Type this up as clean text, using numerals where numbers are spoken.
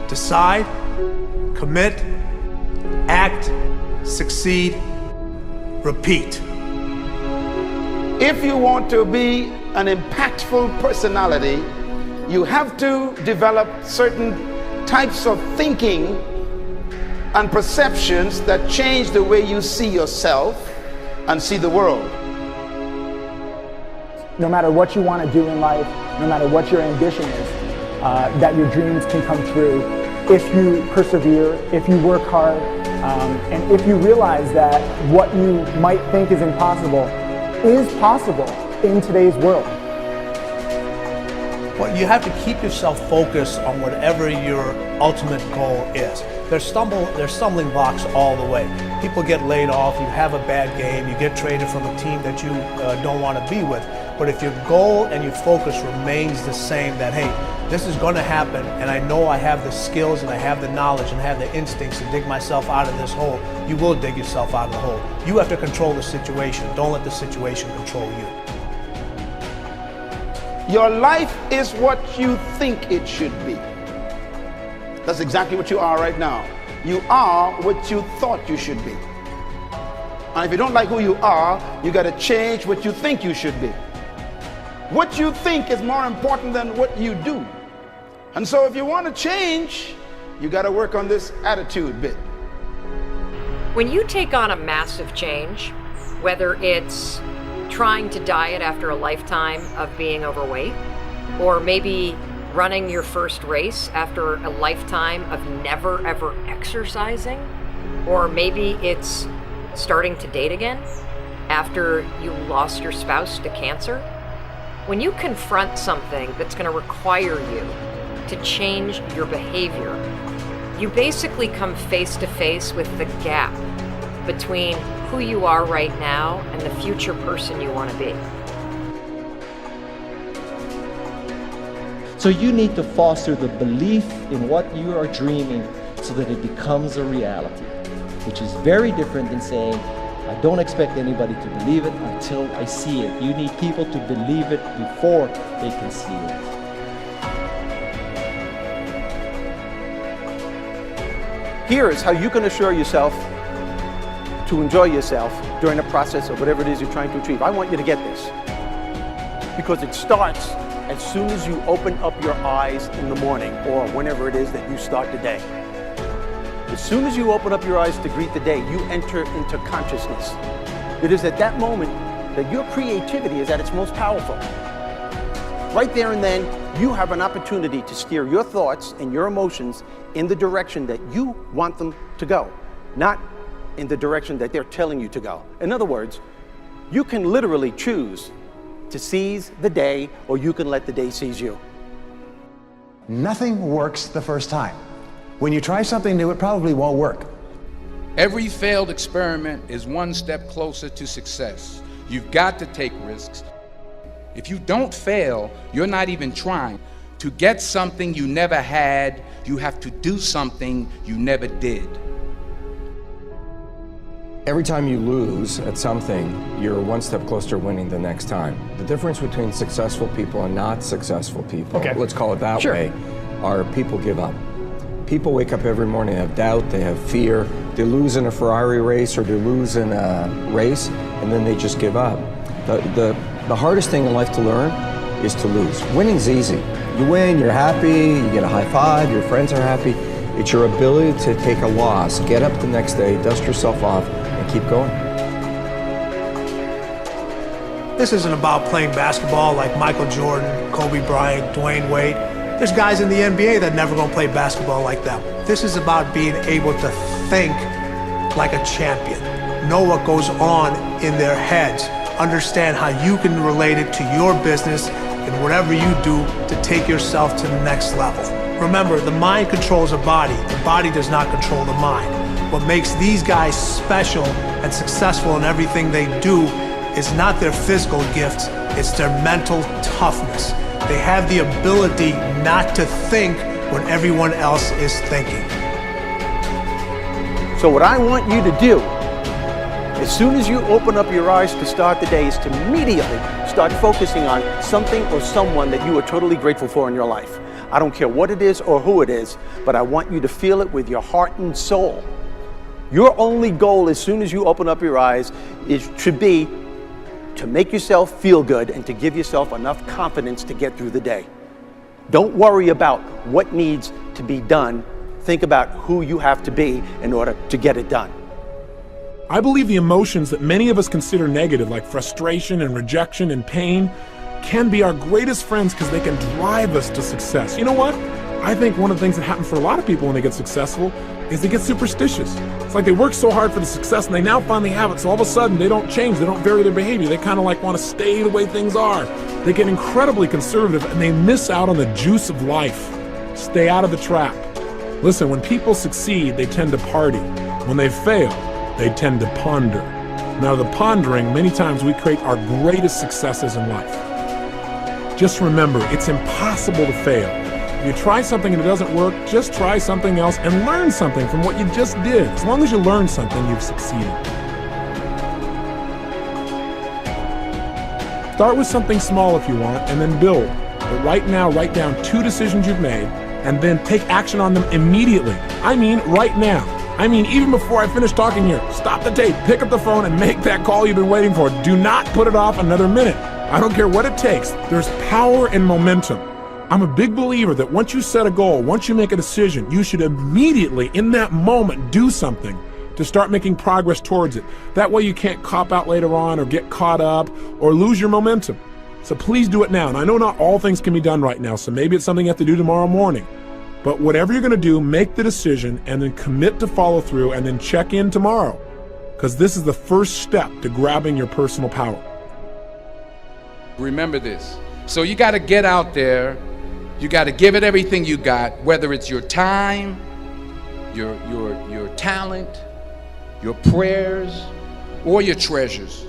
Decide, commit, act, succeed, repeat. If you want to be an impactful personality, you have to develop certain types of thinking and perceptions that change the way you see yourself and see the world. No matter what you want to do in life, no matter what your ambition is, that your dreams can come true if you persevere, if you work hard, and if you realize that what you might think is impossible is possible in today's world. Well, you have to keep yourself focused on whatever your ultimate goal is. There's stumbling blocks all the way. People get laid off, you have a bad game, you get traded from a team that you don't want to be with. But if your goal and your focus remains the same, that hey, this is going to happen, and I know I have the skills and I have the knowledge and I have the instincts to dig myself out of this hole, you will dig yourself out of the hole. You have to control the situation. Don't let the situation control you. Your life is what you think it should be. That's exactly what you are right now. You are what you thought you should be. And if you don't like who you are, you got to change what you think you should be. What you think is more important than what you do. And so if you want to change, you got to work on this attitude bit. When you take on a massive change, whether it's trying to diet after a lifetime of being overweight, or maybe running your first race after a lifetime of never ever exercising, or maybe it's starting to date again after you lost your spouse to cancer. When you confront something that's going to require you to change your behavior, you basically come face to face with the gap between who you are right now and the future person you want to be. So you need to foster the belief in what you are dreaming so that it becomes a reality, which is very different than saying, I don't expect anybody to believe it until I see it. You need people to believe it before they can see it. Here is how you can assure yourself to enjoy yourself during the process of whatever it is you're trying to achieve. I want you to get this, because it starts as soon as you open up your eyes in the morning, or whenever it is that you start the day. As soon as you open up your eyes to greet the day, you enter into consciousness. It is at that moment that your creativity is at its most powerful. Right there and then, you have an opportunity to steer your thoughts and your emotions in the direction that you want them to go, not in the direction that they're telling you to go. In other words, you can literally choose to seize the day, or you can let the day seize you. Nothing works the first time. When you try something new, it probably won't work. Every failed experiment is one step closer to success. You've got to take risks. If you don't fail, you're not even trying. To get something you never had, you have to do something you never did. Every time you lose at something, you're one step closer to winning the next time. The difference between successful people and not successful people, let's call it that way, are people give up. People wake up every morning, they have doubt, they have fear, they lose in a Ferrari race or they lose in a race, and then they just give up. The hardest thing in life to learn is to lose. Winning's easy. You win, you're happy, you get a high five, your friends are happy. It's your ability to take a loss, get up the next day, dust yourself off, and keep going. This isn't about playing basketball like Michael Jordan, Kobe Bryant, Dwayne Wade. There's guys in the NBA that never gonna play basketball like them. This is about being able to think like a champion, know what goes on in their heads, understand how you can relate it to your business and whatever you do to take yourself to the next level. Remember, the mind controls the body does not control the mind. What makes these guys special and successful in everything they do is not their physical gifts, it's their mental toughness. They have the ability not to think when everyone else is thinking. So what I want you to do As soon as you open up your eyes to start the day, is to immediately start focusing on something or someone that you are totally grateful for in your life. I don't care what it is or who it is, but I want you to feel it with your heart and soul. Your only goal as soon as you open up your eyes should be to make yourself feel good and to give yourself enough confidence to get through the day. Don't worry about what needs to be done. Think about who you have to be in order to get it done. I believe the emotions that many of us consider negative, like frustration and rejection and pain, can be our greatest friends because they can drive us to success. You know what? I think one of the things that happens for a lot of people when they get successful is they get superstitious. It's like they work so hard for the success and they now finally have it, so all of a sudden they don't change, they don't vary their behavior, they kind of like want to stay the way things are. They get incredibly conservative and they miss out on the juice of life. Stay out of the trap. Listen, when people succeed, they tend to party. When they fail, they tend to ponder. Now, the pondering, many times we create our greatest successes in life. Just remember, it's impossible to fail. If you try something and it doesn't work, just try something else and learn something from what you just did. As long as you learn something, you've succeeded. Start with something small if you want, and then build. But right now, write down 2 decisions you've made, and then take action on them immediately. I mean, right now. I mean, even before I finish talking here, stop the tape, pick up the phone, and make that call you've been waiting for. Do not put it off another minute. I don't care what it takes. There's power in momentum. I'm a big believer that once you set a goal, once you make a decision, you should immediately, in that moment, do something to start making progress towards it. That way you can't cop out later on or get caught up or lose your momentum. So please do it now. And I know not all things can be done right now, so maybe it's something you have to do tomorrow morning. But whatever you're going to do, make the decision and then commit to follow through and then check in tomorrow. Because this is the first step to grabbing your personal power. Remember this. So you got to get out there. You got to give it everything you got, whether it's your time, your talent, your prayers, or your treasures.